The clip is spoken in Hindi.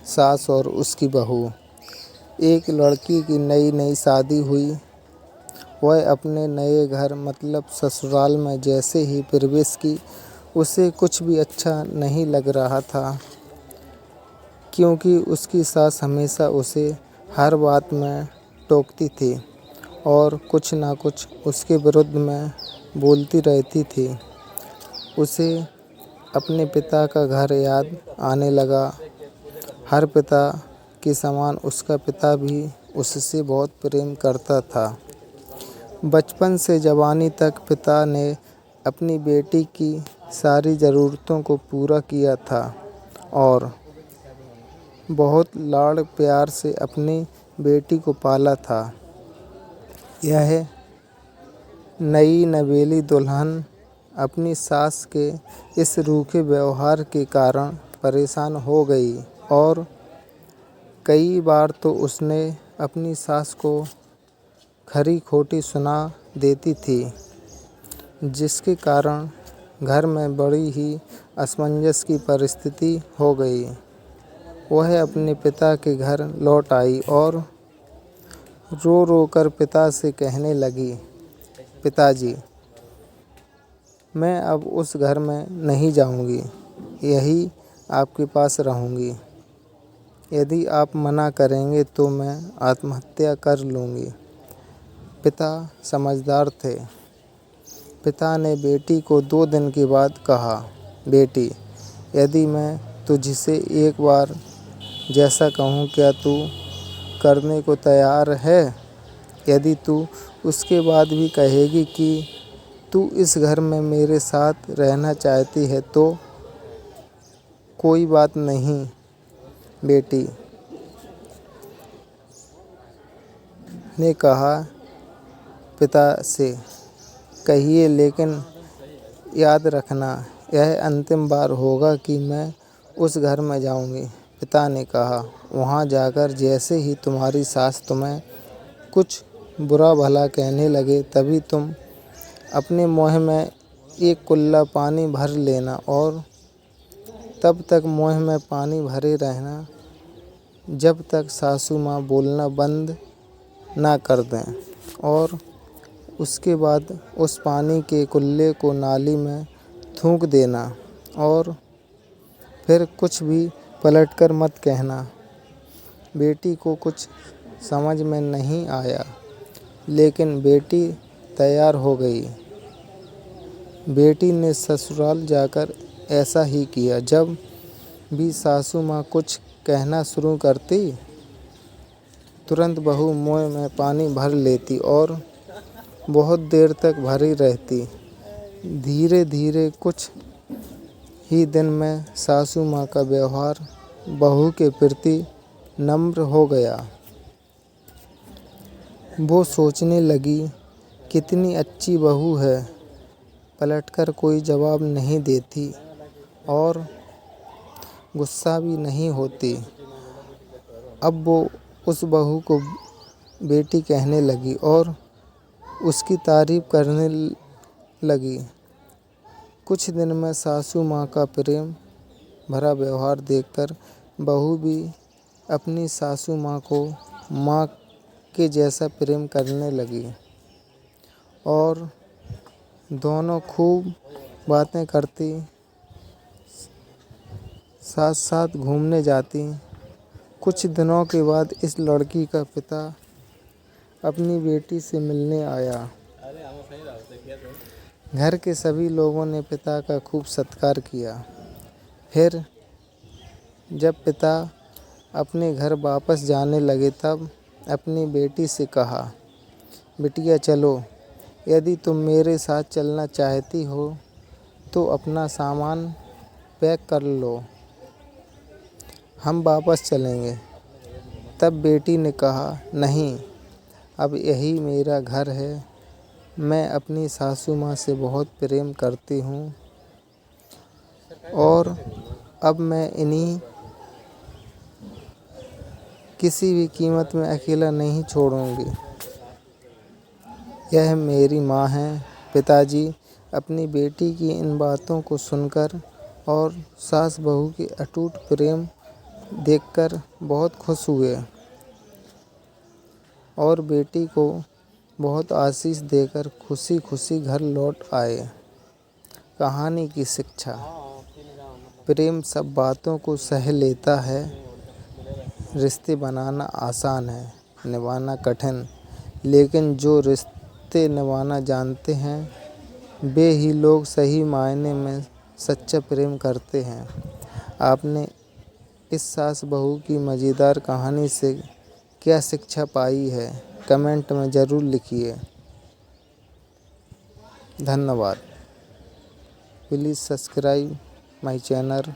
सास और उसकी बहू। एक लड़की की नई नई शादी हुई। वह अपने नए घर मतलब ससुराल में जैसे ही प्रवेश की, उसे कुछ भी अच्छा नहीं लग रहा था, क्योंकि उसकी सास हमेशा उसे हर बात में टोकती थी और कुछ ना कुछ उसके विरुद्ध में बोलती रहती थी। उसे अपने पिता का घर याद आने लगा। हर पिता के समान उसका पिता भी उससे बहुत प्रेम करता था। बचपन से जवानी तक पिता ने अपनी बेटी की सारी ज़रूरतों को पूरा किया था और बहुत लाड़ प्यार से अपनी बेटी को पाला था। यह नई नवेली दुल्हन अपनी सास के इस रूखे व्यवहार के कारण परेशान हो गई और कई बार तो उसने अपनी सास को खरी खोटी सुना देती थी, जिसके कारण घर में बड़ी ही असमंजस की परिस्थिति हो गई। वह अपने पिता के घर लौट आई और रो रो कर पिता से कहने लगी, पिताजी, मैं अब उस घर में नहीं जाऊंगी, यही आपके पास रहूंगी। यदि आप मना करेंगे तो मैं आत्महत्या कर लूँगी। पिता समझदार थे। पिता ने बेटी को 2 दिन के बाद कहा, बेटी, यदि मैं तुझसे एक बार जैसा कहूँ क्या तू करने को तैयार है? यदि तू उसके बाद भी कहेगी कि तू इस घर में मेरे साथ रहना चाहती है तो कोई बात नहीं बेटी ने कहा पिता से, कहिए लेकिन याद रखना यह अंतिम बार होगा कि मैं उस घर में जाऊंगी। पिता ने कहा, वहाँ जाकर जैसे ही तुम्हारी सास तुम्हें कुछ बुरा भला कहने लगे तभी तुम अपने मुँह में एक कुल्ला पानी भर लेना और तब तक मुँह में पानी भरे रहना जब तक सासू माँ बोलना बंद ना कर दें और उसके बाद उस पानी के कुल्ले को नाली में थूक देना और फिर कुछ भी पलटकर मत कहना। बेटी को कुछ समझ में नहीं आया, लेकिन बेटी तैयार हो गई। बेटी ने ससुराल जाकर ऐसा ही किया। जब भी सासू माँ कुछ कहना शुरू करती, तुरंत बहू मुँह में पानी भर लेती और बहुत देर तक भरी रहती। धीरे धीरे कुछ ही दिन में सासू माँ का व्यवहार बहू के प्रति नम्र हो गया। वो सोचने लगी, कितनी अच्छी बहू है, पलटकर कोई जवाब नहीं देती और गुस्सा भी नहीं होती। अब वो उस बहू को बेटी कहने लगी और उसकी तारीफ करने लगी। कुछ दिन में सासू माँ का प्रेम भरा व्यवहार देखकर बहू भी अपनी सासू माँ को माँ के जैसा प्रेम करने लगी और दोनों खूब बातें करती, साथ साथ घूमने जाती। कुछ दिनों के बाद इस लड़की का पिता अपनी बेटी से मिलने आया। घर के सभी लोगों ने पिता का खूब सत्कार किया। फिर जब पिता अपने घर वापस जाने लगे तब अपनी बेटी से कहा, बिटिया चलो, यदि तुम मेरे साथ चलना चाहती हो तो अपना सामान पैक कर लो, हम वापस चलेंगे। तब बेटी ने कहा, नहीं, अब यही मेरा घर है। मैं अपनी सासू माँ से बहुत प्रेम करती हूँ और अब मैं इन्हीं किसी भी कीमत में अकेला नहीं छोड़ूंगी। यह मेरी माँ है। पिताजी अपनी बेटी की इन बातों को सुनकर और सास बहू के अटूट प्रेम देखकर बहुत खुश हुए और बेटी को बहुत आशीष देकर खुशी खुशी घर लौट आए। कहानी की शिक्षा। प्रेम सब बातों को सह लेता है। रिश्ते बनाना आसान है, निभाना कठिन। लेकिन जो रिश्ते निभाना जानते हैं वे ही लोग सही मायने में सच्चा प्रेम करते हैं। आपने इस सास बहू की मज़ेदार कहानी से क्या शिक्षा पाई है, कमेंट में ज़रूर लिखिए। धन्यवाद। Please subscribe my channel.